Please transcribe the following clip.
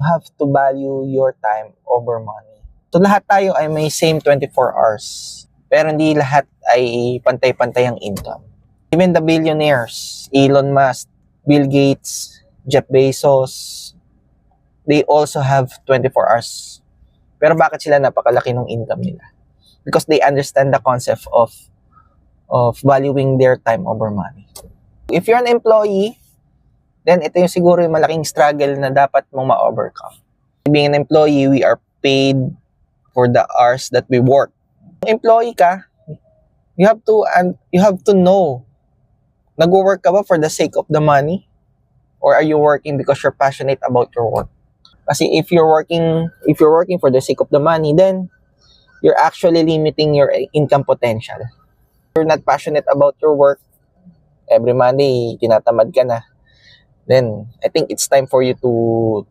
You have to value your time over money. So lahat tayo ay may same 24 hours. Pero hindi lahat ay pantay-pantay ang income. Even the billionaires, Elon Musk, Bill Gates, Jeff Bezos, they also have 24 hours. Pero bakit sila napakalaki ng income nila? Because they understand the concept of valuing their time over money. If you're an employee, then ito yung siguro yung malaking struggle na dapat mong ma-overcome. Being an employee, we are paid for the hours that we work. Kung employee ka, you have to know, nag-work ka ba for the sake of the money? Or are you working because you're passionate about your work? Kasi if you're working for the sake of the money, then you're actually limiting your income potential. If you're not passionate about your work, every Monday, tinatamad ka na, then I think it's time for you to